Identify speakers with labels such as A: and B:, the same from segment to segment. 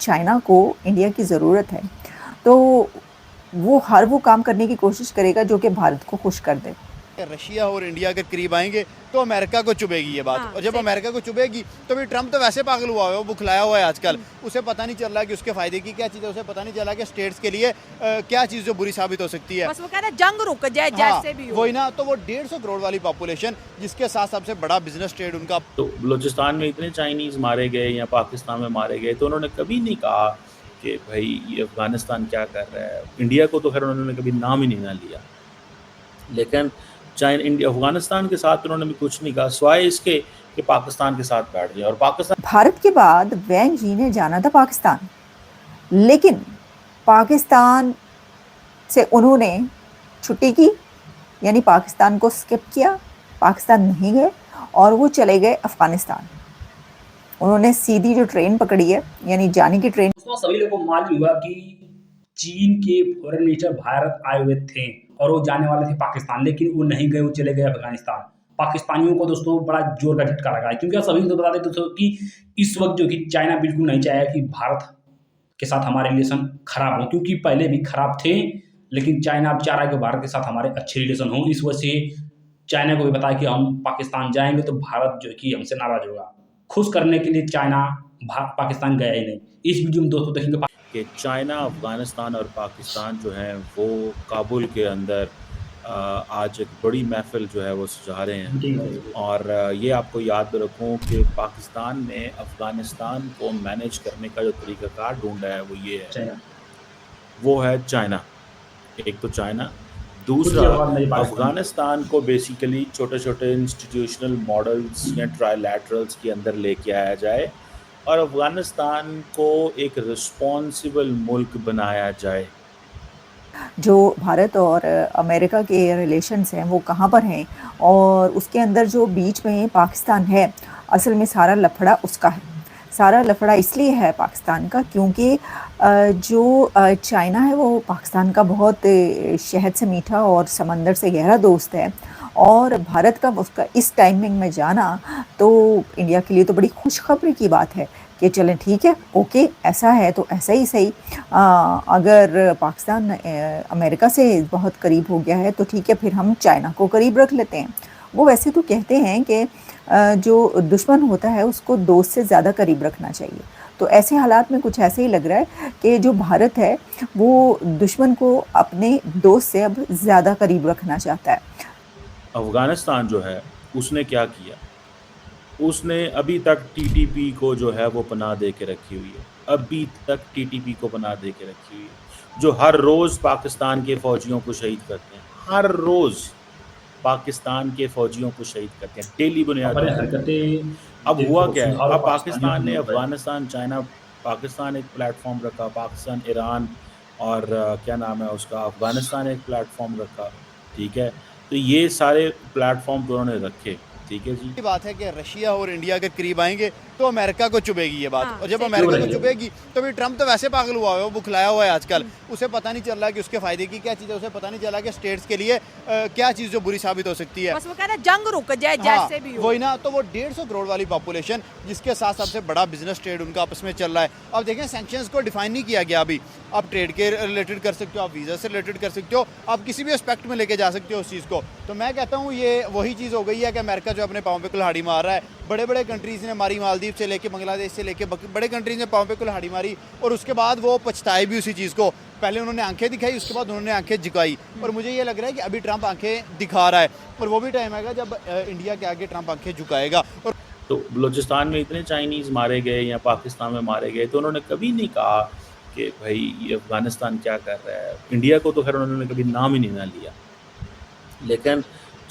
A: China को India की ज़रूरत है, तो वो हर वो काम करने की कोशिश करेगा जो कि भारत को खुश कर दे।
B: रशिया और इंडिया के करीब आएंगे तो अमेरिका को चुभेगी ये बात।
C: हाँ,
B: और जब
C: सही
B: अमेरिका को चुभेगी तो भी ट्रम्प तो वैसे पागल हुआ है, वो बुखलाया हुआ है आजकल। उसे पता नहीं चल रहा कि उसके फायदे की क्या चीज़ है, उसे पता नहीं चला कि स्टेट्स के लिए क्या चीज़ जो बुरी साबित हो सकती है।
C: बस वो कह रहे हैं जंग रुक जाए
B: हाँ,
C: जैसे भी हो।
B: वही ना, तो वो 150 करोड़ वाली पॉपुलेशन जिसके साथ सबसे बड़ा बिजनेस ट्रेड उनका।
D: तो बलूचिस्तान में इतने चाइनीज़ मारे गए या पाकिस्तान में मारे गए, तो उन्होंने कभी नहीं कहा कि भाई ये अफ़गानिस्तान क्या कर रहा है। इंडिया को तो खैर उन्होंने कभी नाम ही नहीं ना लिया, लेकिन इंडिया अफ़गानिस्तान के साथ उन्होंने भी कुछ नहीं कहा सिवाय इसके कि पाकिस्तान के साथ बैठ जाए। और पाकिस्तान
A: भारत के बाद वैंग जी ने जाना था पाकिस्तान, लेकिन पाकिस्तान से उन्होंने छुट्टी की, यानी पाकिस्तान को स्किप किया, पाकिस्तान नहीं गए और वो चले गए अफ़गानिस्तान। उन्होंने सीधी जो ट्रेन पकड़ी है, यानी जाने की ट्रेन।
E: दोस्तों सभी लोगों को मालूम हुआ कि चीन के फॉरेन मिनिस्टर भारत आए हुए थे और वो जाने वाले थे पाकिस्तान, लेकिन वो नहीं गए, वो चले गए अफगानिस्तान। पाकिस्तानियों को दोस्तों बड़ा जोर का झटका लगा है, क्योंकि आप सभी को तो बता दें दोस्तों कि इस वक्त जो कि चाइना बिल्कुल नहीं चाहेगा कि भारत के साथ हमारे रिलेशन खराब हो, क्योंकि पहले भी खराब थे, लेकिन चाइना अब चाह रहा है कि भारत के साथ हमारे अच्छे रिलेशन हों। इस वजह से चाइना को भी बताया कि हम पाकिस्तान जाएंगे तो भारत जो है कि हमसे नाराज होगा। खुश करने के लिए चाइना पाकिस्तान गया ही नहीं। इस वीडियो में दोस्तों देखेंगे
D: कि चाइना, अफ़गानिस्तान और पाकिस्तान जो हैं वो काबुल के अंदर आज एक बड़ी महफ़िल जो है वो सजा रहे हैं। और ये आपको याद रखूँ कि पाकिस्तान ने अफ़गानिस्तान को मैनेज करने का जो तरीक़ाकार ढूँढा है वो ये है, वो है चाइना। एक तो चाइना, दूसरा अफ़गानिस्तान को बेसिकली छोटे-छोटे इंस्टीट्यूशनल मॉडल्स या ट्राइलैटरल्स के अंदर लेके आया जाए और अफ़गानिस्तान को एक रिस्पॉन्सिबल मुल्क बनाया जाए।
A: जो भारत और अमेरिका के रिलेशंस हैं वो कहाँ पर हैं, और उसके अंदर जो बीच में पाकिस्तान है, असल में सारा लफड़ा उसका है। सारा लफड़ा इसलिए है पाकिस्तान का क्योंकि जो चाइना है वो पाकिस्तान का बहुत शहद से मीठा और समंदर से गहरा दोस्त है, और भारत का उसका इस टाइमिंग में जाना तो इंडिया के लिए तो बड़ी खुशखबरी की बात है कि चलें ठीक है, ओके, ऐसा है तो ऐसा ही सही। अगर पाकिस्तान अमेरिका से बहुत करीब हो गया है तो ठीक है, फिर हम चाइना को करीब रख लेते हैं। वो वैसे तो कहते हैं कि जो दुश्मन होता है उसको दोस्त से ज़्यादा करीब रखना चाहिए, तो ऐसे हालात में कुछ ऐसे ही लग रहा है कि जो भारत है वो दुश्मन को अपने दोस्त से अब ज़्यादा करीब रखना चाहता है।
D: अफ़गानिस्तान जो है उसने क्या किया, उसने अभी तक टीटीपी को जो है वो पनाह दे के रखी हुई है। अभी तक टीटीपी को पनाह दे के रखी हुई है, जो हर रोज़ पाकिस्तान के फ़ौजियों को शहीद करते हैं। हर रोज़ पाकिस्तान के फ़ौजियों को शहीद करते हैं, डेली बुनियाद पर। अब हुआ क्या है, अब पाकिस्तान ने अफ़गानिस्तान, चाइना, पाकिस्तान एक प्लेटफ़ॉर्म रखा, पाकिस्तान, ईरान और क्या नाम है उसका, अफ़गानिस्तान एक प्लेटफ़ॉर्म रखा, ठीक है। तो ये सारे प्लेटफ़ॉर्म तो उन्होंने रखे, ठीक है जी।
B: बात है कि रशिया और इंडिया के करीब आएंगे तो अमेरिका को चुभेगी ये बात।
C: हाँ,
B: और जब
C: सही
B: अमेरिका को चुभेगी तो भी ट्रम्प तो वैसे पागल हुआ है, वो बुखलाया हुआ है आजकल। उसे पता नहीं चल रहा कि उसके फायदे की क्या चीज़ है, उसे पता नहीं चला कि स्टेट्स के लिए क्या चीज़ जो बुरी साबित हो सकती है।
C: बस वो कह रहे हैं जंग रुक जाए
B: हाँ,
C: जैसे भी हो।
B: वही ना, तो वो 150 करोड़ वाली पॉपुलेशन जिसके साथ सबसे बड़ा बिजनेस ट्रेड उनका आपस में चल रहा है। अब देखें, सैंक्शंस को डिफाइन नहीं किया गया अभी। आप ट्रेड के रिलेटेड कर सकते हो, आप वीज़ा से रिलेटेड कर सकते हो, आप किसी भी एस्पेक्ट में लेके जा सकते हो उस चीज़ को। तो मैं कहता हूँ ये वही चीज़ हो गई है कि अमेरिका जो अपने पाँव पे कुल्हाड़ी मार रहा है। बड़े बड़े कंट्रीज़ ने मारी, मालदीव से लेके बांग्लादेश से लेके बड़े कंट्रीज़ ने पाँव पे कुल्हाड़ी मारी, और उसके बाद वो पछताए भी उसी चीज़ को। पहले उन्होंने आंखें दिखाई, उसके बाद उन्होंने आंखें झुकाई, और मुझे ये लग रहा है कि अभी ट्रंप आंखें दिखा रहा है, और वो भी टाइम आएगा जब इंडिया के आगे ट्रंप आंखें झुकाएगा। और
D: तो बलूचिस्तान में इतने चाइनीज़ मारे गए या पाकिस्तान में मारे गए, तो उन्होंने कभी नहीं कहा कि भाई ये अफ़गानिस्तान क्या कर रहा है। इंडिया को तो खैर उन्होंने कभी नाम ही नहीं ना लिया, लेकिन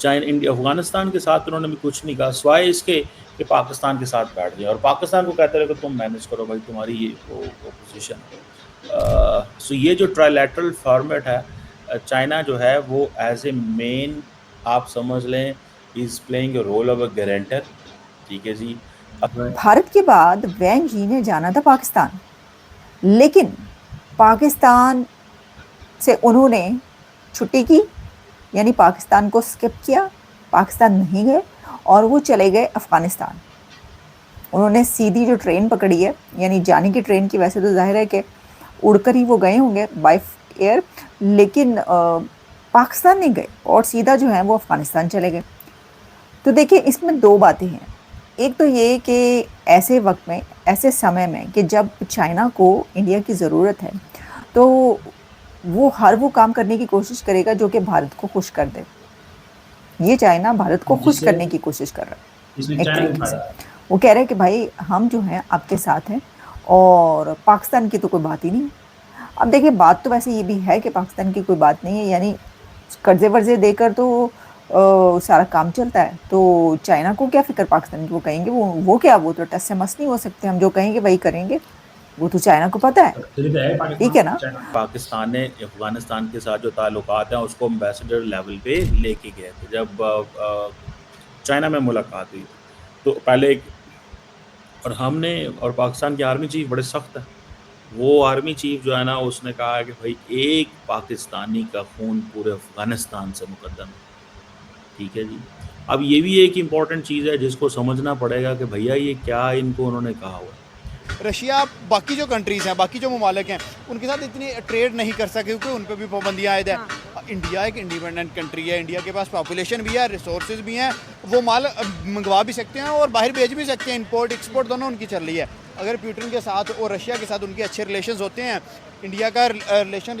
D: इंडिया अफ़गानिस्तान के साथ उन्होंने भी कुछ नहीं कहा सिवाय इसके कि पाकिस्तान के साथ बैठ जाए। और पाकिस्तान को कहते रहे कि तुम मैनेज करो भाई, तुम्हारी ये वो पोजीशन है। सो ये जो ट्राइलैटरल फॉर्मेट है, चाइना जो है वो एज ए मेन, आप समझ लें, is playing a role of a guarantor, ठीक है जी।
A: भारत के बाद वैंग जी ने जाना था पाकिस्तान, लेकिन पाकिस्तान से उन्होंने छुट्टी की, यानी पाकिस्तान को स्किप किया, पाकिस्तान नहीं गए और वो चले गए अफ़गानिस्तान। उन्होंने सीधी जो ट्रेन पकड़ी है, यानी जाने की ट्रेन की, वैसे तो जाहिर है कि उड़कर ही वो गए होंगे बाय एयर, लेकिन पाकिस्तान नहीं गए और सीधा जो है वो अफ़गानिस्तान चले गए। तो देखिए इसमें दो बातें हैं। एक तो ये कि ऐसे वक्त में, ऐसे समय में कि जब चाइना को इंडिया की ज़रूरत है, तो वो हर वो काम करने की कोशिश करेगा जो कि भारत को खुश कर दे। ये चाइना भारत को खुश
E: जिससे
A: करने की कोशिश कर रहा है
E: इसमें
A: एक
E: चाइना को
A: तरीके से।
E: फायदा है।
A: वो कह रहे हैं कि भाई हम जो हैं आपके साथ हैं और पाकिस्तान की तो कोई बात ही नहीं है। अब देखिए बात तो वैसे ये भी है कि पाकिस्तान की कोई बात नहीं है, यानी कर्जे वर्जे देकर तो सारा काम चलता है। तो चाइना को क्या फ़िक्र पाकिस्तान की, वो कहेंगे वो क्या, वो तो टस से मस नहीं हो सकते, हम जो कहेंगे वही करेंगे, वो तो चाइना को पता है।
E: तो है पाकिस्तान,
A: ठीक है ना?
E: चाइना।
D: पाकिस्तान ने अफ़गानिस्तान के साथ जो ताल्लुकात हैं उसको एम्बेसडर लेवल पे लेके गए थे जब चाइना में मुलाकात हुई। तो पहले एक, और हमने, और पाकिस्तान की आर्मी चीफ बड़े सख्त है। वो आर्मी चीफ जो है ना, उसने कहा है कि भाई एक पाकिस्तानी का खून पूरे अफ़गानिस्तान से मुकद्दम है। ठीक है जी। अब ये भी एक इम्पॉर्टेंट चीज़ है जिसको समझना पड़ेगा कि भैया ये क्या इनको उन्होंने कहा हुआ है।
B: रशिया बाकी जो कंट्रीज़ हैं, बाकी जो ममालिक हैं, उनके साथ इतनी ट्रेड नहीं कर सके क्योंकि उन पर भी पाबंदियाँ आयद है। इंडिया एक इंडिपेंडेंट कंट्री है, इंडिया के पास पॉपुलेशन भी है, रिसोर्सेज भी हैं, वो माल मंगवा भी सकते हैं और बाहर भेज भी सकते हैं। इंपोर्ट एक्सपोर्ट दोनों उनकी चल रही है। अगर पुतिन के साथ और रशिया के साथ उनके अच्छे रिलेशंस होते हैं, इंडिया का रिलेशन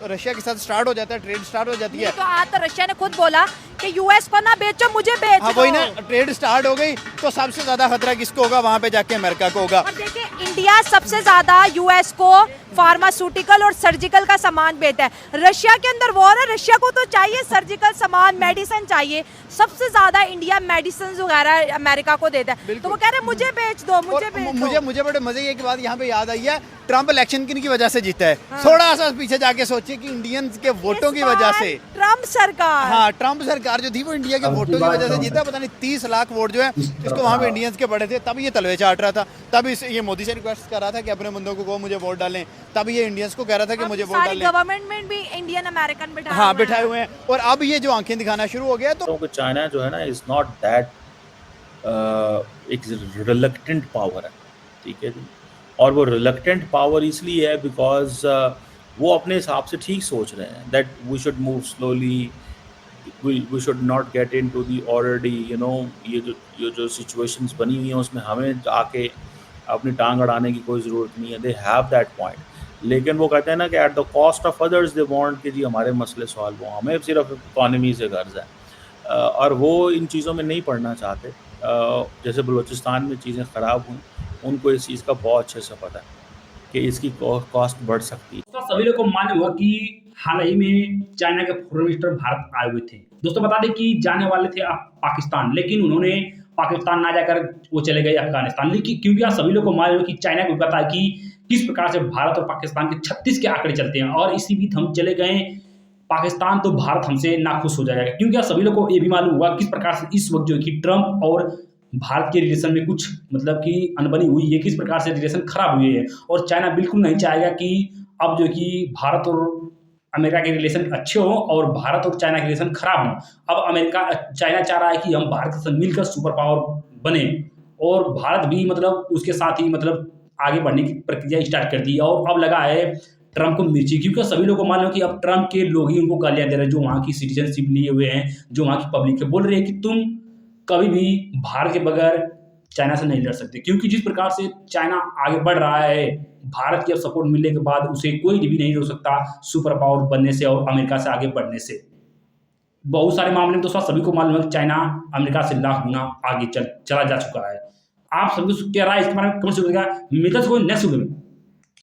B: रशिया के साथ स्टार्ट हो जाता है, ट्रेड स्टार्ट हो जाती है।
C: तो आज तो रशिया ने खुद बोला कि यूएस को ना बेचो, मुझे बेच
B: हाँ
C: दो।
B: वही ना, ट्रेड स्टार्ट हो गई तो सबसे ज़्यादा खतरा किसको होगा? वहाँ पे जाके अमेरिका को होगा।
C: और देखिए इंडिया सबसे ज्यादा यूएस को फार्मास्यूटिकल और सर्जिकल का सामान बेचता है। रशिया के अंदर वॉर है, रशिया को तो चाहिए सर्जिकल सामान, मेडिसिन चाहिए। सबसे ज्यादा इंडिया मेडिसिन वगैरह अमेरिका को देता है। तो वो कह रहे हैं मुझे बेच दो, मुझे बेच दो।
B: मुझे बड़े मजे की बात यहाँ पे याद आई है, ट्रम्प इलेक्शन किन की वजह से जीता है। थोड़ा सा पीछे जाके सोचिए कि इंडियंस के वोटों की वजह से,
C: ट्रम्प सरकार,
B: हाँ ट्रम्प सरकार जो थी वो इंडिया के वोटों की वजह से जीता। पता नहीं 30 लाख वोट जो है इसको वहाँ पे इंडियंस के पड़े थे। तब ये तलवे चाट रहा था, तब ये मोदी से रिक्वेस्ट कर रहा था कि अपने बंदों को कहो मुझे वोट डालें। तब ये इंडियंस को कह रहा था कि मुझे वोट डालें।
C: गवर्नमेंट में भी इंडियन अमेरिकन बिठाए
B: हाँ बिठाए हुए हैं। और अब ये जो आंखें दिखाना शुरू हो गया तो
D: चाइना जो है ना इज़ नॉट दैट एक रिलक्टेंट पावर है। ठीक है जी। और वो रिलक्टेंट पावर इसलिए है बिकॉज वो अपने हिसाब से ठीक सोच रहे हैं that we should move slowly, we should not get into the already ये जो सिचुएशंस बनी हुई हैं उसमें हमें आके अपनी टांग अड़ाने की कोई ज़रूरत नहीं है। They have that point. लेकिन वो कहते हैं ना कि at the cost of others they want कि जी हमारे मसले सॉल्व हो, हमें सिर्फ इकॉनमी से गर्ज है। और वो इन चीज़ों में नहीं पढ़ना चाहते। जैसे बलूचिस्तान में चीज़ें ख़राब हुई, उनको इस चीज़ का बहुत अच्छे से पता है कि इसकी कॉस्ट बढ़ सकती है।
E: दोस्तों सभी लोग को मालूम हुआ कि हाल ही में चाइना के फॉरेन मिनिस्टर भारत आए हुए थे। दोस्तों बता दें कि जाने वाले थे पाकिस्तान, लेकिन उन्होंने पाकिस्तान ना जाकर वो चले गए अफगानिस्तान। लेकिन क्योंकि आप सभी लोग को मालूम है कि चाइना को पता है कि किस प्रकार से भारत और पाकिस्तान के 36 के आंकड़े चलते हैं, और इसी बीच हम चले गए पाकिस्तान तो भारत हमसे नाखुश हो जाएगा। क्योंकि आप सभी लोग को ये भी मालूम हुआ किस प्रकार से इस वक्त जो है कि ट्रंप और भारत के रिलेशन में कुछ मतलब कि अनबनी हुई है, किस प्रकार से रिलेशन खराब हुए हैं। और चाइना बिल्कुल नहीं चाहेगा कि अब जो कि भारत और अमेरिका के रिलेशन अच्छे हों और भारत और चाइना के रिलेशन खराब हों। अब चाइना चाह रहा है कि हम भारत के साथ मिलकर सुपर पावर बने, और भारत भी मतलब उसके साथ ही मतलब आगे बढ़ने की प्रक्रिया स्टार्ट कर दी है। और अब लगा है ट्रंप को मिर्ची, क्योंकि सभी लोगों को मालूम है कि अब ट्रंप के लोग ही उनको गालियां दे रहे हैं, जो वहाँ की सिटीजनशिप लिए हुए हैं, जो वहाँ की पब्लिक है। बोल रहे हैं कि तुम कभी भी भारत के बगैर चाइना से नहीं लड़ सकते, क्योंकि जिस प्रकार से चाइना आगे बढ़ रहा है, भारत के सपोर्ट मिलने के बाद उसे कोई भी नहीं रोक सकता सुपर पावर बनने से और अमेरिका से आगे बढ़ने से। बहुत सारे मामले में दोस्तों सभी को मालूम है कि चाइना अमेरिका से लाख गुना आगे चला जा चुका है। आप सभी को क्या राय इसके बारे में कमेंट करिएगा। मिलते हैं नेक्स्ट वीडियो में।